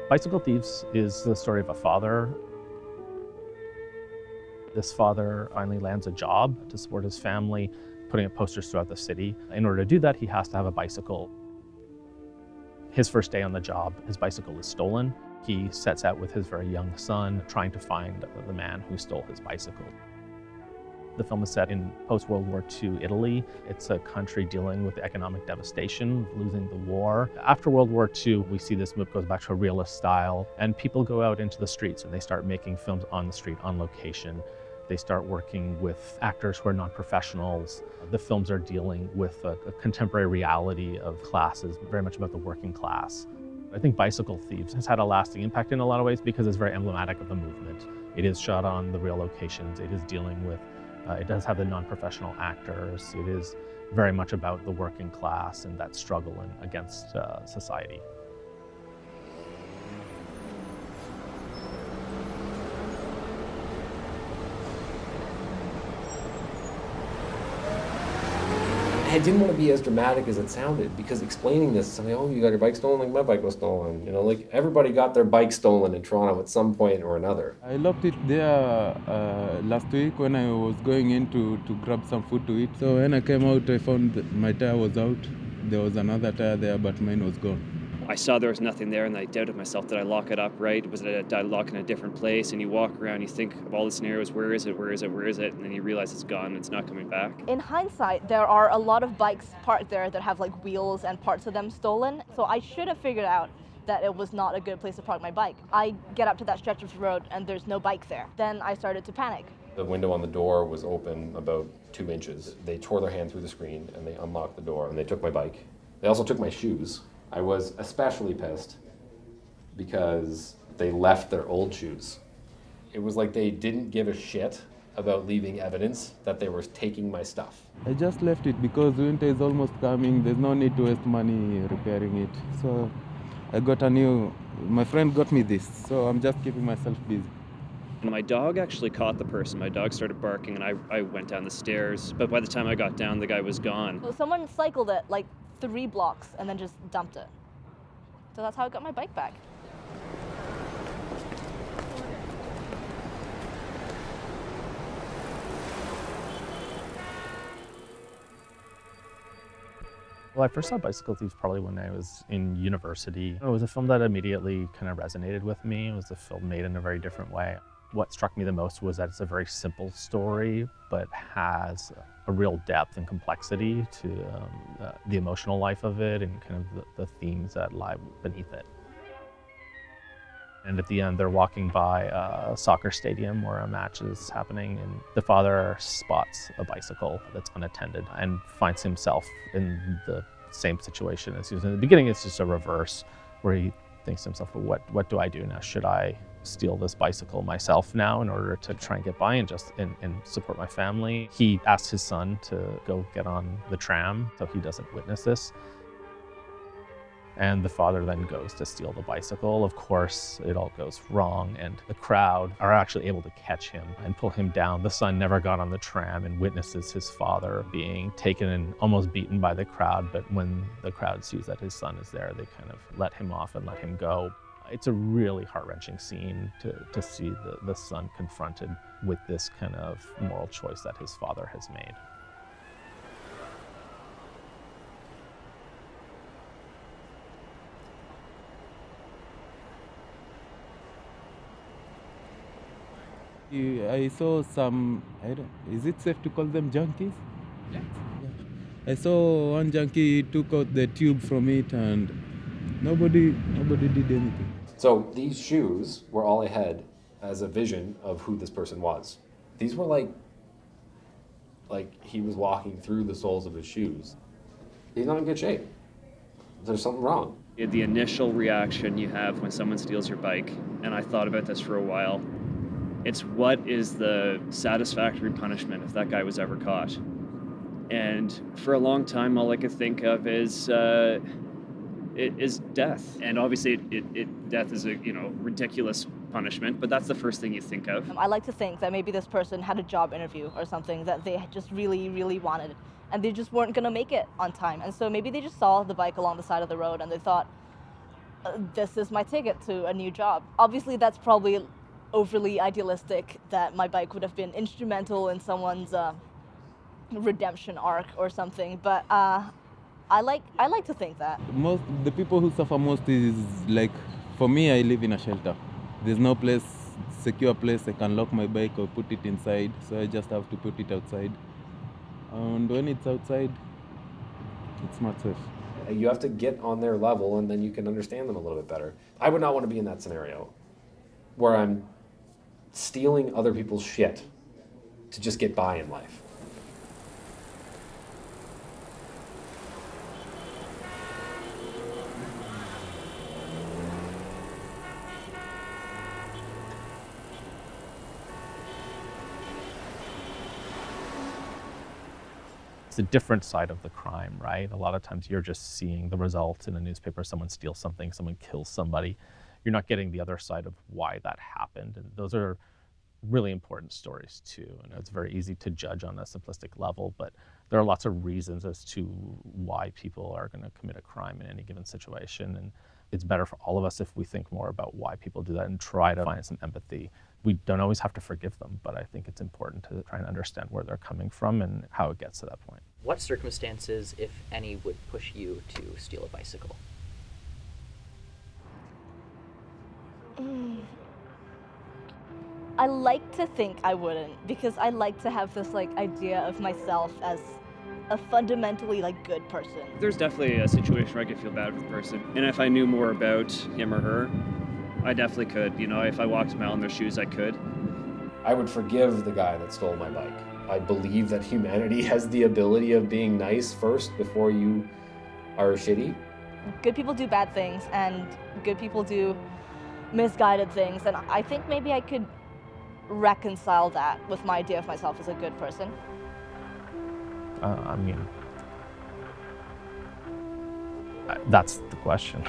Bicycle Thieves is the story of a father. This father finally lands a job to support his family, putting up posters throughout the city. In order to do that, he has to have a bicycle. His first day on the job, his bicycle is stolen. He sets out with his very young son, trying to find the man who stole his bicycle. The film is set in post-World War II Italy. It's a country dealing with the economic devastation of losing the war. After World War II, we see this move goes back to a realist style, and people go out into the streets and they start making films on the street, on location. They start working with actors who are non-professionals. The films are dealing with a contemporary reality of classes, very much about the working class. I think Bicycle Thieves has had a lasting impact in a lot of ways because it's very emblematic of the movement. It is shot on the real locations. It is dealing with it does have the non-professional actors. It is very much about the working class and that struggle against society. I didn't want to be as dramatic as it sounded, because explaining this, somebody, oh, you got your bike stolen? Like, my bike was stolen. You know, like, everybody got their bike stolen in Toronto at some point or another. I locked it there last week when I was going in to grab some food to eat. So when I came out, I found that my tire was out. There was another tire there, but mine was gone. I saw there was nothing there, and I doubted myself. Did I lock it up right? Did I lock it in a different place? And you walk around, you think of all the scenarios, where is it, where is it, where is it? And then you realize it's gone, it's not coming back. In hindsight, there are a lot of bikes parked there that have like wheels and parts of them stolen. So I should have figured out that it was not a good place to park my bike. I get up to that stretch of road and there's no bike there. Then I started to panic. The window on the door was open about 2 inches. They tore their hand through the screen and they unlocked the door and they took my bike. They also took my shoes. I was especially pissed because they left their old shoes. It was like they didn't give a shit about leaving evidence that they were taking my stuff. I just left it because winter is almost coming. There's no need to waste money repairing it. So I got my friend got me this, so I'm just keeping myself busy. And my dog actually caught the person. My dog started barking and I went down the stairs. But by the time I got down, the guy was gone. So someone cycled it like 3 blocks and then just dumped it. So that's how I got my bike back. Well, I first saw Bicycle Thieves probably when I was in university. It was a film that immediately kind of resonated with me. It was a film made in a very different way. What struck me the most was that it's a very simple story, but has a real depth and complexity to the emotional life of it and kind of the themes that lie beneath it. And at the end, they're walking by a soccer stadium where a match is happening, and the father spots a bicycle that's unattended and finds himself in the same situation as he was in the beginning. It's just a reverse where he thinks to himself, well, what do I do now? Should I steal this bicycle myself now in order to try and get by and support my family? He asks his son to go get on the tram so he doesn't witness this. And the father then goes to steal the bicycle. Of course, it all goes wrong, and the crowd are actually able to catch him and pull him down. The son never got on the tram and witnesses his father being taken and almost beaten by the crowd, but when the crowd sees that his son is there, they kind of let him off and let him go. It's a really heart-wrenching scene to see the son confronted with this kind of moral choice that his father has made. I saw some, is it safe to call them junkies? Yeah. I saw one junkie took out the tube from it and nobody did anything. So these shoes were all I had as a vision of who this person was. These were like he was walking through the soles of his shoes. He's not in good shape. There's something wrong. The initial reaction you have when someone steals your bike, and I thought about this for a while, it's what is the satisfactory punishment if that guy was ever caught? And for a long time, all I could think of is death. And obviously, death is a ridiculous punishment, but that's the first thing you think of. I like to think that maybe this person had a job interview or something that they just really, really wanted, and they just weren't going to make it on time. And so maybe they just saw the bike along the side of the road and they thought, this is my ticket to a new job. Obviously, that's probably overly idealistic, that my bike would have been instrumental in someone's redemption arc or something, but I like to think that. The people who suffer most is, like, for me, I live in a shelter. There's no secure place I can lock my bike or put it inside, so I just have to put it outside. And when it's outside, it's not safe. You have to get on their level, and then you can understand them a little bit better. I would not want to be in that scenario where I'm stealing other people's shit to just get by in life. It's a different side of the crime, right? A lot of times you're just seeing the results in a newspaper, someone steals something, someone kills somebody. You're not getting the other side of why that happened. And those are really important stories too. And it's very easy to judge on a simplistic level, but there are lots of reasons as to why people are going to commit a crime in any given situation. And it's better for all of us if we think more about why people do that and try to find some empathy. We don't always have to forgive them, but I think it's important to try and understand where they're coming from and how it gets to that point. What circumstances, if any, would push you to steal a bicycle? I like to think I wouldn't, because I like to have this idea of myself as a fundamentally good person. There's definitely a situation where I could feel bad for the person. And if I knew more about him or her, I definitely could. If I walked a mile in their shoes, I could. I would forgive the guy that stole my bike. I believe that humanity has the ability of being nice first before you are shitty. Good people do bad things, and good people do misguided things, and I think maybe I could reconcile that with my idea of myself as a good person. That's the question.